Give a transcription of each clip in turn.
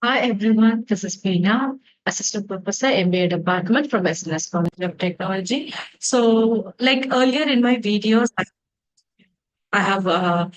Hi everyone, this is Veena, Assistant Professor, MBA Department from SNS College of Technology. So, like earlier in my videos, I have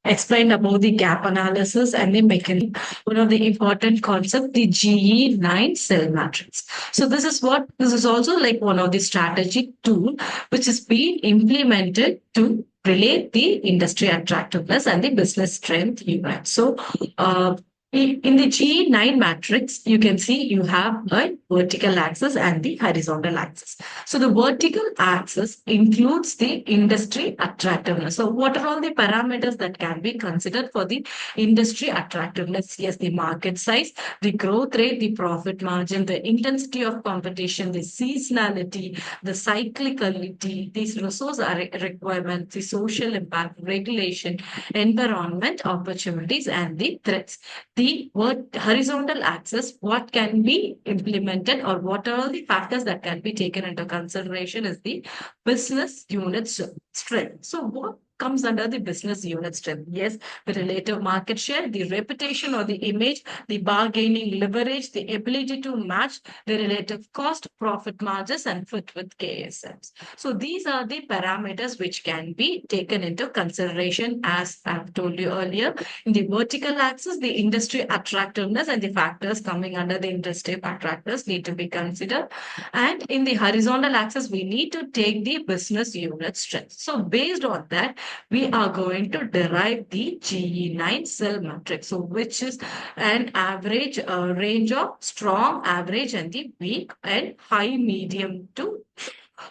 explained about the gap analysis and the mechanism. One of the important concept, the GE9 cell matrix. So, this is also like one of the strategic tool which is being implemented to relate the industry attractiveness and the business strength unit. So, uh, in the G9 matrix, you can see you have a vertical axis and the horizontal axis. So the vertical axis includes the industry attractiveness. So what are all the parameters that can be considered for the industry attractiveness? Yes, the market size, the growth rate, the profit margin, the intensity of competition, the seasonality, the cyclicality, these resource requirements, the social impact, regulation, environment, opportunities, and the threats. The horizontal axis, what can be implemented or what are all the factors that can be taken into consideration is the business unit strength. So what comes under the business unit strength? Yes, the relative market share, the reputation or the image, the bargaining leverage, the ability to match the relative cost, profit margins, and fit with KSMs. So these are the parameters which can be taken into consideration as I've told you earlier. In the vertical axis, the industry attractiveness and the factors coming under the industry attractors need to be considered. And in the horizontal axis, we need to take the business unit strength. So based on that, we are going to derive the GE9 cell matrix, so which is an average range of strong, average, and the weak and high, medium to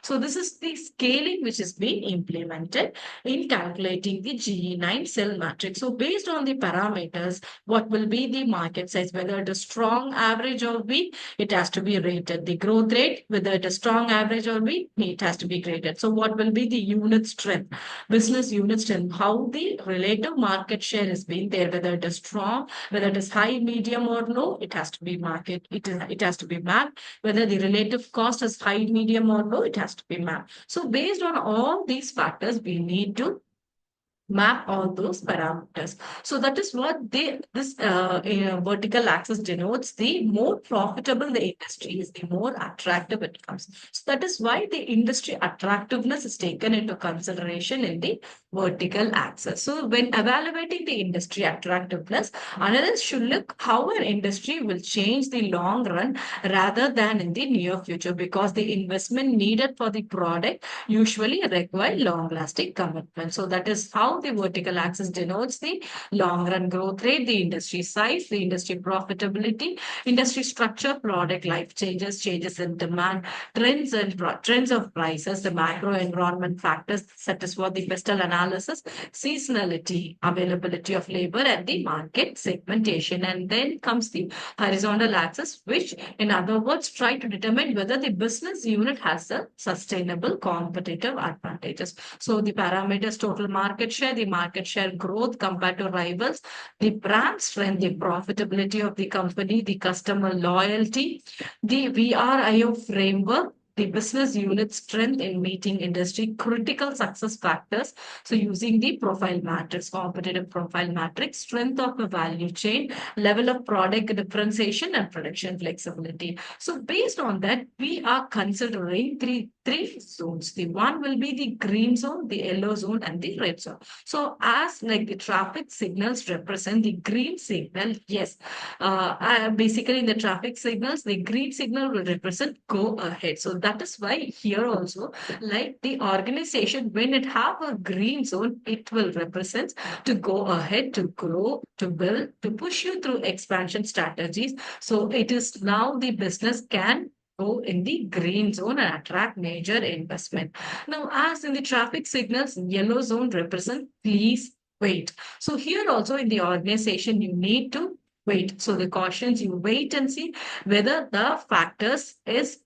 so this is the scaling which is being implemented in calculating the GE9 cell matrix. So based on the parameters, what will be the market size, whether it is strong, average or weak, it has to be rated. The growth rate, whether it is strong, average or weak, it has to be graded. So what will be the unit strength, business unit strength, how the relative market share is being there, whether it is strong, whether it is high, medium or low, it has to be it has to be mapped whether the relative cost is high, medium, or low, it has to be mapped. So, based on all these factors, we need to map all those parameters. So that is what vertical axis denotes. The more profitable the industry is, the more attractive it becomes. So that is why the industry attractiveness is taken into consideration in the vertical axis. So when evaluating the industry attractiveness, analysts should look how an industry will change the long run rather than in the near future, because the investment needed for the product usually require long lasting commitment. So that is how the vertical axis denotes the long run growth rate, the industry size, the industry profitability, industry structure, product life changes, changes in demand, trends of prices, the macro environment factors such as what the pestle analysis, seasonality, availability of labor, and the market segmentation. And then comes the horizontal axis, which in other words try to determine whether the business unit has a sustainable competitive advantages. So the parameters, total market share growth compared to rivals, the brand strength, the profitability of the company, the customer loyalty, the VRIO framework, the business unit strength in meeting industry critical success factors. So using the profile matrix, competitive profile matrix, strength of the value chain, level of product differentiation and production flexibility. So based on that, we are considering three zones. The one will be the green zone, the yellow zone, and the red zone. So as like the traffic signals represent the green signal, yes, basically in the traffic signals, the green signal will represent go ahead. So that is why here also, like the organization, when it have a green zone, it will represent to go ahead, to grow, to build, to push you through expansion strategies. So it is now the business can go in the green zone and attract major investment. Now, as in the traffic signals, yellow zone represent please wait. So here also in the organization, you need to wait. So the cautions you wait and see whether the factors is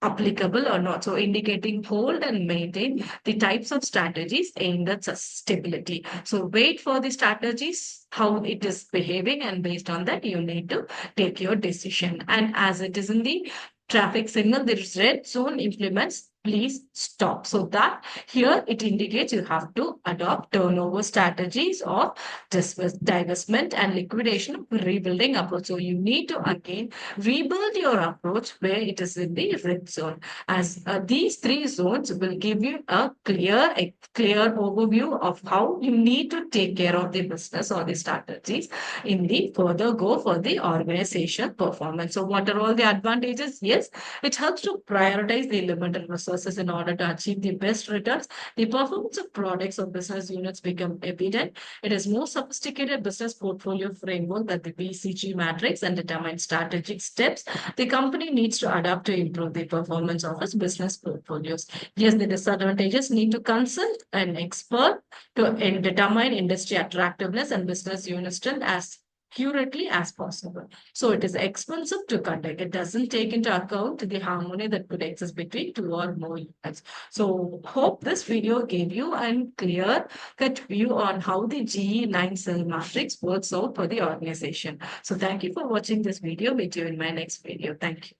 applicable or not. So indicating hold and maintain the types of strategies aimed at stability. So wait for the strategies, how it is behaving, and based on that, you need to take your decision. And as it is in the traffic signal, the red zone implements please stop. So that here it indicates you have to adopt turnover strategies of divestment and liquidation of rebuilding approach. So you need to again rebuild your approach where it is in the red zone. As these three zones will give you a clear overview of how you need to take care of the business or the strategies in the further go for the organization performance. So what are all the advantages? Yes, it helps to prioritize the limited resources in order to achieve the best returns. The performance of products or business units become evident. It is more sophisticated business portfolio framework that the BCG matrix and determine strategic steps the company needs to adapt to improve the performance of its business portfolios. Yes, the disadvantages need to consult an expert to determine industry attractiveness and business unit strength as accurately as possible. So it is expensive to conduct. It doesn't take into account the harmony that could exist between two or more units. So hope this video gave you a clear cut view on how the GE9 cell matrix works out for the organization. So thank you for watching this video. Meet you in my next video. Thank you.